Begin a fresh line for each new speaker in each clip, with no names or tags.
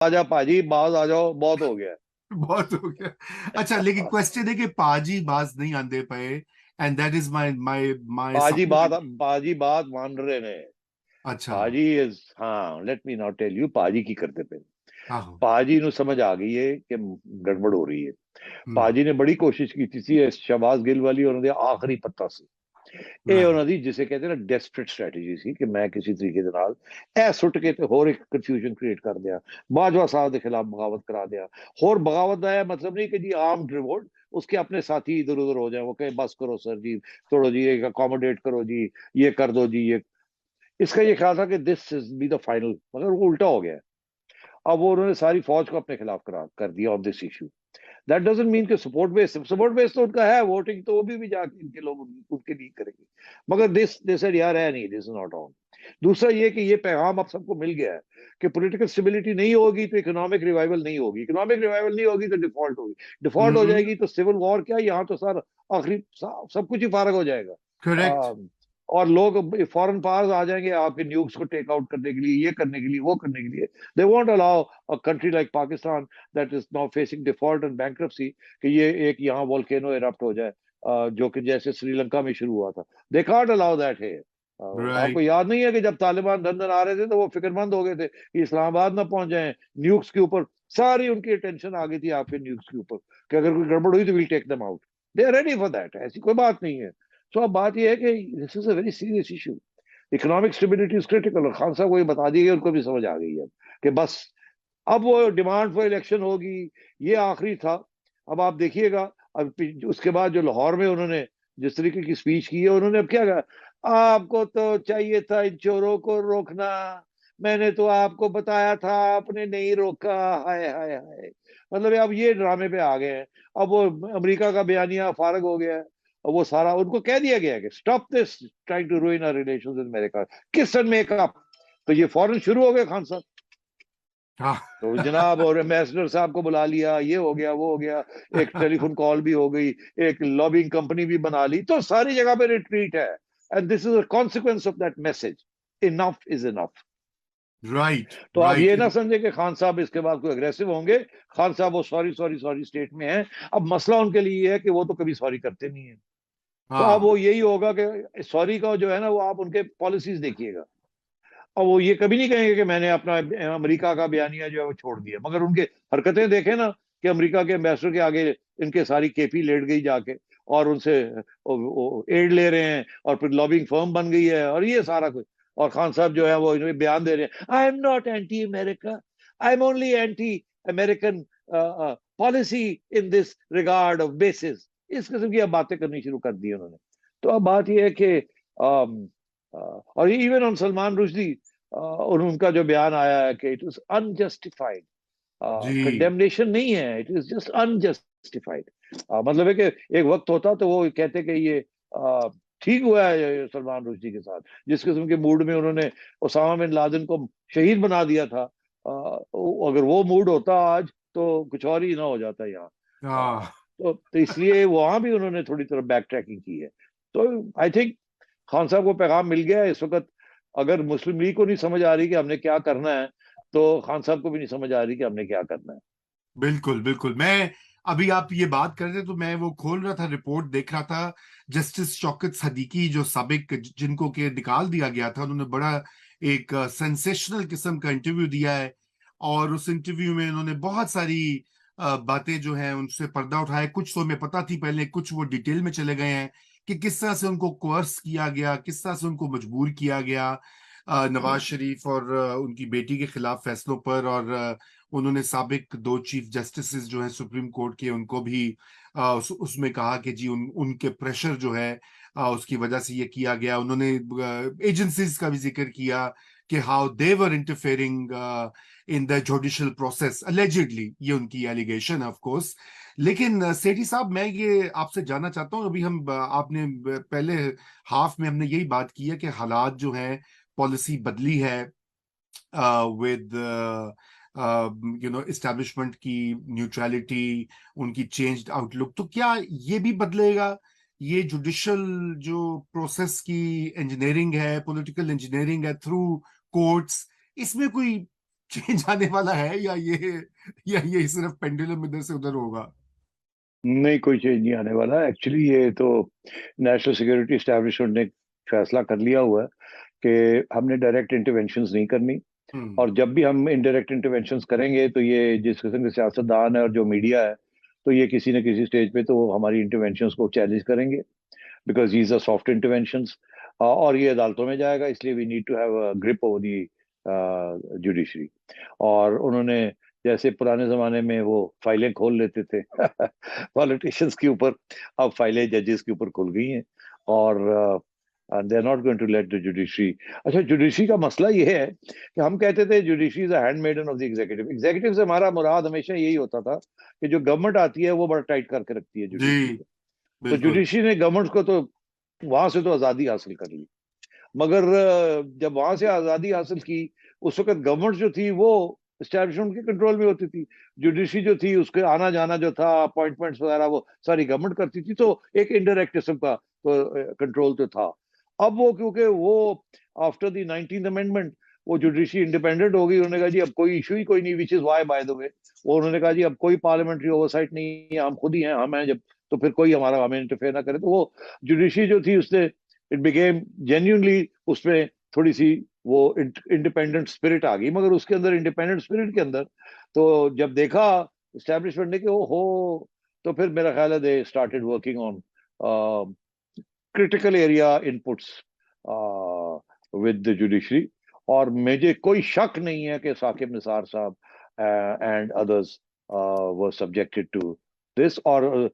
आजा पाजी बाज आ जाओ, बहुत हो गया।
बहुत हो गया। अच्छा, लेकिन क्वेश्चन है कि पाजी बाज नहीं आंदे पे, and that is my my my
पाजी बात,
सपोर्ट।
पाजी बात मान रहे ने।
अच्छा।
पाजी इज, हाँ, let me not tell you पाजी की करते पे।
हाँ हाँ।
पाजी नु समझ आ गई है कि गड़बड़ हो रही है।
हम्म।
पाजी ने बड़ी कोशिश की थी शहबाज गिल वाली, उन्होंने आखिरी पत्ता सी ਇਹ
राइट।
ਉਹਨਾਂ ਦੀ ਜਿਸੇ ਕਹਿੰਦੇ ਨਾ ਡੈਸਪਰੇਟ ਸਟ੍ਰੈਟਜੀ ਸੀ ਕਿ ਮੈਂ ਕਿਸੇ ਤਰੀਕੇ ਦੇ ਨਾਲ ਇਹ ਸੁੱਟ ਕੇ ਤੇ ਹੋਰ ਇੱਕ ਕਨਫਿਊਜ਼ਨ ਕ੍ਰੀਏਟ ਕਰ ਦਿਆਂ, ਬਾਜਵਾ ਸਾਹਿਬ ਦੇ ਖਿਲਾਫ बगावत करा दिया। और बगावत का मतलब नहीं कि जी आर्म रिवोल्ट, उसके अपने साथी इधर उधर हो जाए, वो कहे बस करो सर जी, छोड़ो जी, एक अकोमोडेट करो जी, ये कर दो जी, ये। इसका ये ख्याल था कि this is be the final, मगर वो उल्टा हो गया। अब वो उन्होंने सारी फौज को अपने खिलाफ कर दिया on this issue. That doesn't mean कि सपोर्ट बेस तो उनका है, वोटिंग तो वो भी जाके इनके लोग उनके नहीं करेंगे। मगर दिस यार है नहीं, दिस इज नॉट ऑन। दूसरा ये कि ये पैगाम अब सबको मिल गया है कि पॉलिटिकल स्टेबिलिटी नहीं होगी तो इकोनॉमिक रिवाइवल नहीं होगी, इकोनॉमिक रिवाइवल नहीं होगी तो डिफॉल्ट होगी, डिफॉल्ट हो
हम्म।
जाएगी तो सिविल वॉर क्या, यहाँ तो सर आखिरी सब कुछ ही फारग हो जाएगा।
करेक्ट।
आ, और लोग फॉरेन पावर्स आ जाएंगे आपके न्यूक्स को टेक आउट करने के लिए, ये करने के लिए, वो करने के लिए। They won't allow a country like Pakistan that is now facing default and bankruptcy कि ये एक यहाँ वोल्केनो इरप्ट हो जाए, जो कि जैसे श्रीलंका में शुरू हुआ था। दे कांट अलाउ दैट है। आपको
राइट।
याद नहीं है कि जब तालिबान लंदन आ रहे थे तो वो फिक्रमंद हो गए थे कि इस्लामाबाद ना पहुंच जाए न्यूक्स के ऊपर। सारी उनकी अटेंशन आ गई थी आपके न्यूक्स के ऊपर कि अगर कोई गड़बड़ हुई तो will take them out. They are ready for that, ऐसी कोई बात नहीं है। तो अब बात यह है कि this is a very serious issue, economic stability is critical. और खान साहब को ये बता दी गई, उनको भी समझ आ गई है कि बस अब वो डिमांड फॉर इलेक्शन होगी, ये आखिरी था। अब आप देखिएगा, अब उसके बाद जो लाहौर में उन्होंने जिस तरीके की स्पीच की है, उन्होंने अब क्या कहा, आपको तो चाहिए था इन चोरों को रोकना, मैंने तो आपको बताया था, आपने नहीं रोका, हाय हाय हाय। मतलब अब ये ड्रामे पे आ गए हैं। अब वो अमेरिका का बयानिया फारग हो गया है, और वो सारा उनको कह दिया गया है कि stop this trying to ruin our relations with America, kiss and make up. तो ये फौरन शुरू हो गए खान साहब।
हाँ।
तो जनाब और एम्बेसडर साहब को बुला लिया, ये हो गया वो हो गया, एक टेलीफोन कॉल भी हो गई, एक लॉबिंग कंपनी भी बना ली, तो सारी जगह पे रिट्रीट है। And this is a consequence of that message, enough is enough.
Right.
तो आप ये
राइट।
ना समझे कि खान साहब इसके बाद कोई अग्रेसिव होंगे। खान साहब वो सॉरी सॉरी सॉरी स्टेट में हैं। अब मसला उनके लिए ये है कि वो तो कभी सॉरी करते नहीं है। तो अब
हाँ।
वो यही होगा कि सॉरी का जो है ना, वो आप उनके पॉलिसीज देखिएगा। और वो ये कभी नहीं कहेंगे कि मैंने अपना अमेरिका का बयानिया जो है वो छोड़ दिया, मगर उनके हरकतें देखें ना कि अमेरिका के एम्बेसडर के आगे इनके सारी केपी लेट गई जाके, और उनसे एड ले रहे हैं, और फिर लॉबिंग फर्म बन गई है, और ये सारा कुछ। और खान साहब जो है वो इन्हें बयान दे रहे हैं, I am not anti America, I am only anti American policy in this regard of basis. इस किस्म की अब बातें करनी शुरू कर दी उन्होंने। तो अब बात यह है कि और इवन ऑन सलमान रुश्दी, और उनका जो बयान आया है कि इट इज अनजस्टिफाइड,
जी।
कंडेमनेशन नहीं है, इट इज जस्ट अनजस्टिफाइड। मतलब है कि एक वक्त होता तो वो कहते कि ये ठीक हुआ है ये सलमान रुश्दी के साथ, जिस किस्म के मूड में उन्होंने ओसामा बिन लादेन को शहीद बना दिया था। अगर वो मूड होता आज तो कुछ और ही ना हो जाता यहाँ।
हाँ।
तो इसलिए वहां भी उन्होंने थोड़ी तरह बैक ट्रैकिंग की है। तो आई थिंक खान साहब को पैगाम मिल गया है इस वक्त। अगर मुस्लिम लीग को नहीं समझ आ रही कि हमने क्या करना है, तो खान साहब को भी नहीं समझ आ रही कि हमने क्या करना है।
बिल्कुल बिल्कुल। मैं अभी आप ये बात कर रहे थे तो मैं वो खोल रहा था, रिपोर्ट देख रहा था। जस्टिस शौकत सदीकी जो साबिक, जिनको के निकाल दिया गया था, उन्होंने बड़ा एक सेंसेशनल किस्म का इंटरव्यू दिया है। और उस इंटरव्यू में उन्होंने बहुत सारी बातें जो हैं उनसे पर्दा उठाया। कुछ तो हमें पता थी पहले, कुछ वो डिटेल में चले गए हैं कि किस तरह से उनको कोर्स किया गया, किस तरह से उनको मजबूर किया गया नवाज शरीफ और उनकी बेटी के खिलाफ फैसलों पर। और उन्होंने साबिक दो चीफ जस्टिस जो हैं सुप्रीम कोर्ट के, उनको भी उसमें कहा कि जी उनके प्रेशर जो है उसकी वजह से ये किया गया। उन्होंने एजेंसीज का भी जिक्र किया कि how they were interfering in the judicial process allegedly. ये उनकी एलिगेशन है ऑफ कोर्स। लेकिन सेठी साहब, मैं ये आपसे जानना चाहता हूँ, अभी हम आपने पहले हाफ में हमने यही बात की है कि हालात जो हैं, पॉलिसी बदली है विद एस्टैब्लिशमेंट की न्यूट्रलिटी, उनकी चेंज्ड आउटलुक। तो क्या ये भी बदलेगा? ये जुडिशल जो प्रोसेस की इंजीनियरिंग है, पॉलिटिकल इंजीनियरिंग है थ्रू कोर्ट्स, इसमें कोई चेंज आने वाला है, या ये सिर्फ पेंडुलम इधर से उधर होगा?
नहीं, कोई चेंज नहीं आने वाला एक्चुअली। ये तो नेशनल सिक्योरिटी एस्टैब्लिशमेंट ने फैसला कर लिया हुआ है कि हमने डायरेक्ट इंटरवेंशंस नहीं करनी, और जब भी हम इनडायरेक्ट इंटरवेंशंस करेंगे तो ये जिस किस्म के सियासतदान है और जो मीडिया है, तो ये किसी न किसी स्टेज पे तो हमारी इंटरवेंशंस को चैलेंज करेंगे, because these are soft interventions, और ये अदालतों में जाएगा। इसलिए we need to have a grip over the judiciary. और उन्होंने जैसे पुराने जमाने में वो फाइलें खोल लेते थे पॉलिटिशियंस के ऊपर, अब फाइलें जजेस के ऊपर खुल गई हैं, और they are not going to let the judiciary. अच्छा, जुडिशरी का मसला ये है कि हम कहते थे judiciary is a handmaiden of the executive. Executive से हमारा मुराद हमेशा यही होता था कि जो गवर्नमेंट आती है वो बड़ा टाइट करके रखती है
जी
जुडिशरी को। तो
बिल्कुल।
जुडिशरी ने गवर्नमेंट को तो वहां से तो आजादी हासिल कर ली, मगर जब वहां से आजादी हासिल की, उस वक्त गवर्नमेंट जो थी वो एस्टैब्लिशमेंट के कंट्रोल में होती थी। जुडिशरी जो थी उसके आना जाना जो था, अपॉइंटमेंट्स वगैरह, वो सारी गवर्नमेंट करती थी, तो एक इनडायरेक्ट किस्म का तो कंट्रोल तो था। अब वो क्योंकि वो आफ्टर द 19th अमेंडमेंट वो जुडिशरी इंडिपेंडेंट हो गई, उन्होंने कहा जी अब कोई इशू ही कोई नहीं, which is why by the way वो उन्होंने कहा जी अब कोई पार्लियामेंट्री ओवरसाइट नहीं है, हम खुद ही हैं, हम हैं जब, तो फिर कोई हमारा हमें इंटरफेयर ना करे। तो वो जुडिशरी जो थी उसने इट बिकेम जेन्युइनली, उसमें थोड़ी सी वो इंडिपेंडेंट स्पिरिट आ गई। मगर उसके अंदर इंडिपेंडेंट स्पिरिट के अंदर तो जब देखा एस्टेब्लिशमेंट ने कि ओ हो, तो फिर मेरा ख्याल है they started working on critical area inputs with the judiciary. और मुझे कोई शक नहीं है कि साकिब निसार साहब and others were subjected to this. और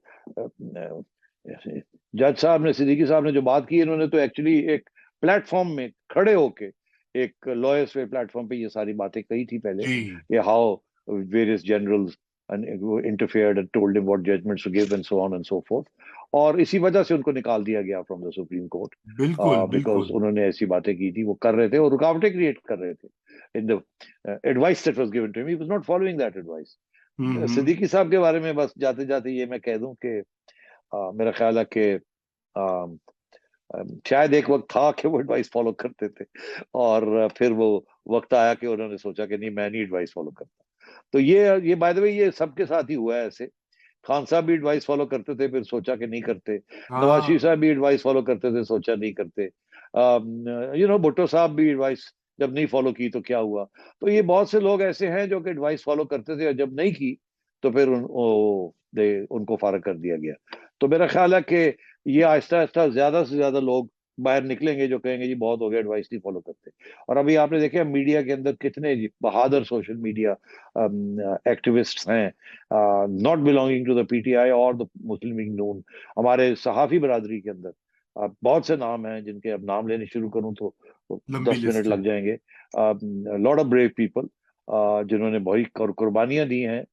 जज साहब ने, सिद्दीकी साहब ने जो बात की, इन्होंने तो एक्चुअली एक प्लेटफॉर्म में खड़े होके, एक लॉयर्स वे प्लेटफॉर्म पे ये सारी बातें कही थी पहले,
जी
कि how various generals interfered and told him what judgments to give and so on and so forth. और इसी वजह से उनको निकाल दिया गया फ्रॉम द सुप्रीम कोर्ट,
बिल्कुल
बिकॉज
बिल्कुल।
उन्होंने ऐसी बातें की थी, वो कर रहे थे और रुकावटें क्रिएट कर रहे थे in the advice that was given to him, he was not following that advice.
Hmm.
Siddiqui साहब के बारे में बस जाते जाते ये मैं कह दूं कि मेरा ख्याल है कि शायद एक वक्त था कि वो एडवाइस फॉलो करते थे, और फिर वो वक्त आया कि उन्होंने सोचा कि नहीं, मैं नहीं एडवाइस फॉलो करता। तो ये बाय द वे ये सबके साथ ही हुआ है ऐसे। खान साहब भी एडवाइस फॉलो करते थे, फिर सोचा कि नहीं करते। नवाज शरीफ
हाँ
साहब भी एडवाइस फॉलो करते थे, सोचा नहीं करते। भुट्टो साहब भी एडवाइस जब नहीं फॉलो की तो क्या हुआ। तो ये बहुत से लोग ऐसे हैं जो कि एडवाइस फॉलो करते थे और जब नहीं की तो फिर उनको फारग कर दिया गया। तो मेरा ख्याल है कि ये आहिस्ता आहिस्ता ज्यादा से ज्यादा लोग बाहर निकलेंगे जो कहेंगे जी बहुत हो गया, एडवाइस नहीं फॉलो करते। और अभी आपने देखा मीडिया के अंदर कितने बहादुर सोशल मीडिया एक्टिविस्ट्स हैं, not belonging to the PTI और द मुस्लिम लीग नून। हमारे सहाफी बरादरी के अंदर बहुत से नाम हैं जिनके अब नाम लेने शुरू करूं तो
लंबी
10 मिनट
लिस्ट है।
लग जाएंगे। लॉट ऑफ ब्रेव पीपल जिन्होंने बहुत कुर्बानियां दी हैं